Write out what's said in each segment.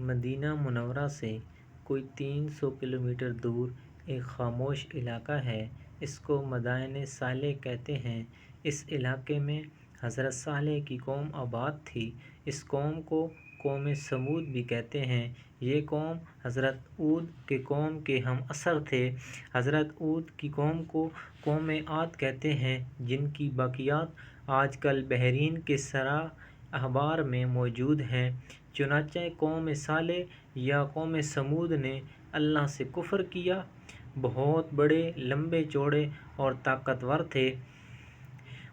مدینہ منورہ سے کوئی 300 کلومیٹر دور ایک خاموش علاقہ ہے۔ اس کو مدائن صالح کہتے ہیں۔ اس علاقے میں حضرت صالح کی قوم آباد تھی۔ اس قوم کو قوم سمود بھی کہتے ہیں۔ یہ قوم حضرت ہود کی قوم کے ہم عصر تھے۔ حضرت ہود کی قوم کو قوم عاد کہتے ہیں، جن کی باقیات آج کل بحرین کے سرا احبار میں موجود ہیں۔ چنانچہ قوم صالح یا قوم سمود نے اللہ سے کفر کیا۔ بہت بڑے، لمبے چوڑے اور طاقتور تھے۔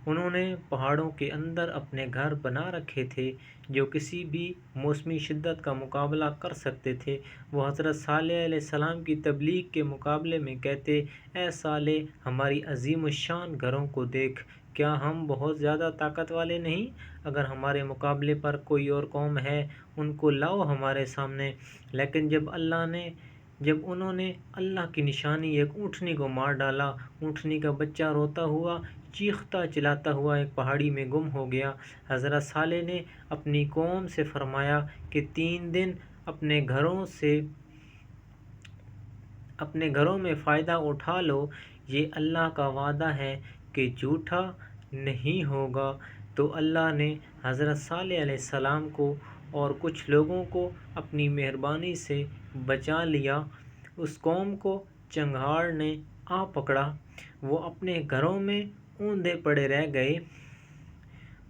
انہوں نے پہاڑوں کے اندر اپنے گھر بنا رکھے تھے جو کسی بھی موسمی شدت کا مقابلہ کر سکتے تھے۔ وہ حضرت صالح علیہ السلام کی تبلیغ کے مقابلے میں کہتے، اے صالح، ہماری عظیم الشان گھروں کو دیکھ، کیا ہم بہت زیادہ طاقت والے نہیں؟ اگر ہمارے مقابلے پر کوئی اور قوم ہے، ان کو لاؤ ہمارے سامنے۔ لیکن جب انہوں نے اللہ کی نشانی ایک اونٹنی کو مار ڈالا، اونٹنی کا بچہ روتا ہوا، چیختا چلاتا ہوا ایک پہاڑی میں گم ہو گیا۔ حضرت صالح نے اپنی قوم سے فرمایا کہ 3 دن اپنے گھروں میں فائدہ اٹھا لو، یہ اللہ کا وعدہ ہے کہ جھوٹا نہیں ہوگا۔ تو اللہ نے حضرت صالح علیہ السلام کو اور کچھ لوگوں کو اپنی مہربانی سے بچا لیا۔ اس قوم کو چنگھاڑ نے آ پکڑا، وہ اپنے گھروں میں اوندے پڑے رہ گئے۔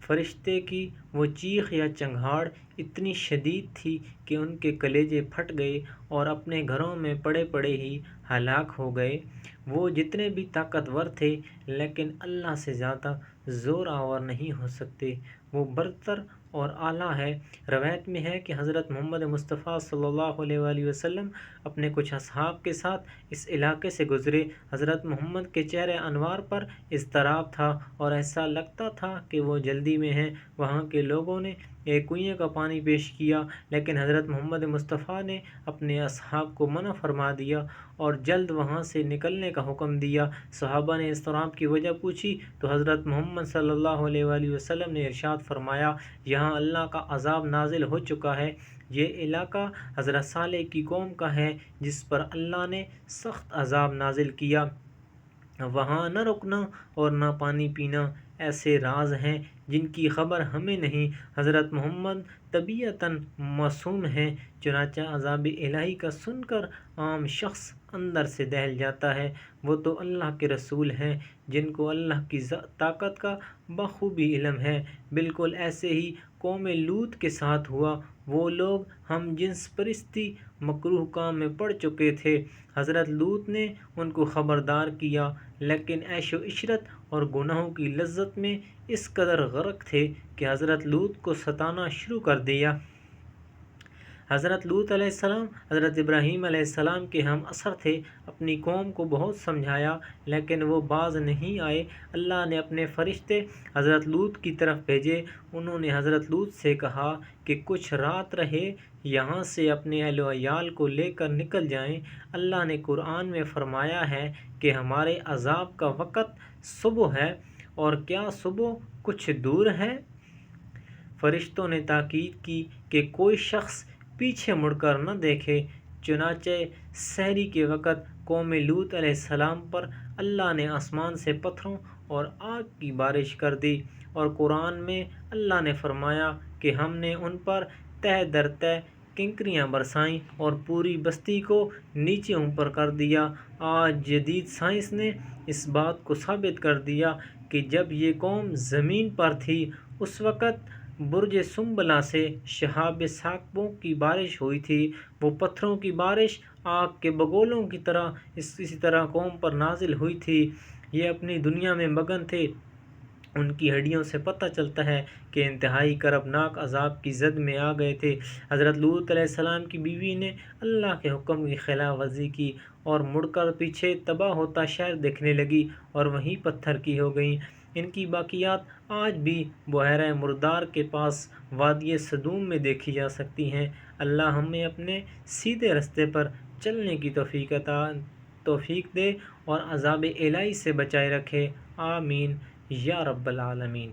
فرشتے کی وہ چیخ یا چنگھاڑ اتنی شدید تھی کہ ان کے کلیجے پھٹ گئے اور اپنے گھروں میں پڑے پڑے ہی ہلاک ہو گئے۔ وہ جتنے بھی طاقتور تھے لیکن اللہ سے زیادہ زور آور نہیں ہو سکتے۔ وہ برتر اور اعلیٰ ہے۔ روایت میں ہے کہ حضرت محمد مصطفیٰ صلی اللہ علیہ وآلہ وسلم اپنے کچھ اصحاب کے ساتھ اس علاقے سے گزرے۔ حضرت محمد کے چہرہ انوار پر اضطراب تھا اور ایسا لگتا تھا کہ وہ جلدی میں ہیں۔ وہاں کے لوگوں نے ایک کنویں کا پانی پیش کیا، لیکن حضرت محمد مصطفیٰ نے اپنے اصحاب کو منع فرما دیا اور جلد وہاں سے نکلنے کا حکم دیا۔ صحابہ نے اضطراب کی وجہ پوچھی تو حضرت محمد صلی اللہ علیہ وآلہ وسلم نے ارشاد فرمایا، یہاں اللہ کا عذاب نازل ہو چکا ہے۔ یہ علاقہ حضرت صالح کی قوم کا ہے جس پر اللہ نے سخت عذاب نازل کیا۔ وہاں نہ رکنا اور نہ پانی پینا ایسے راز ہیں جن کی خبر ہمیں نہیں۔ حضرت محمد طبیعتاً معصوم ہیں، چنانچہ عذاب الہی کا سن کر عام شخص اندر سے دہل جاتا ہے۔ وہ تو اللہ کے رسول ہیں جن کو اللہ کی طاقت کا بخوبی علم ہے۔ بالکل ایسے ہی قوم لوط کے ساتھ ہوا۔ وہ لوگ ہم جنس پرستی مکروہ کام میں پڑ چکے تھے۔ حضرت لوط نے ان کو خبردار کیا، لیکن عیش و عشرت اور گناہوں کی لذت میں اس قدر غرق تھے کہ حضرت لوط کو ستانا شروع کر دیا۔ حضرت لوط علیہ السلام حضرت ابراہیم علیہ السلام کے ہم عصر تھے۔ اپنی قوم کو بہت سمجھایا لیکن وہ باز نہیں آئے۔ اللہ نے اپنے فرشتے حضرت لوط کی طرف بھیجے۔ انہوں نے حضرت لوط سے کہا کہ کچھ رات رہے یہاں سے اپنے اہل و عیال کو لے کر نکل جائیں۔ اللہ نے قرآن میں فرمایا ہے کہ ہمارے عذاب کا وقت صبح ہے، اور کیا صبح کچھ دور ہے؟ فرشتوں نے تاکید کی کہ کوئی شخص پیچھے مڑ کر نہ دیکھے۔ چنانچہ سحری کے وقت قوم لوط علیہ السلام پر اللہ نے آسمان سے پتھروں اور آگ کی بارش کر دی، اور قرآن میں اللہ نے فرمایا کہ ہم نے ان پر تہہ در تہہ کنکریاں برسائیں اور پوری بستی کو نیچے اوپر کر دیا۔ آج جدید سائنس نے اس بات کو ثابت کر دیا کہ جب یہ قوم زمین پر تھی اس وقت برج سنبلہ سے شہاب ثاقبوں کی بارش ہوئی تھی۔ وہ پتھروں کی بارش آگ کے بگولوں کی طرح اسی طرح قوم پر نازل ہوئی تھی۔ یہ اپنی دنیا میں مگن تھے۔ ان کی ہڈیوں سے پتہ چلتا ہے کہ انتہائی کربناک عذاب کی زد میں آ گئے تھے۔ حضرت لوط علیہ السلام کی بیوی نے اللہ کے حکم کی خلاف ورزی کی اور مڑ کر پیچھے تباہ ہوتا شہر دیکھنے لگی اور وہیں پتھر کی ہو گئیں۔ ان کی باقیات آج بھی بحیرہ مردار کے پاس وادی سدوم میں دیکھی جا سکتی ہیں۔ اللہ ہمیں اپنے سیدھے رستے پر چلنے کی توفیق دے اور عذاب الہی سے بچائے رکھے۔ آمین یا رب العالمین۔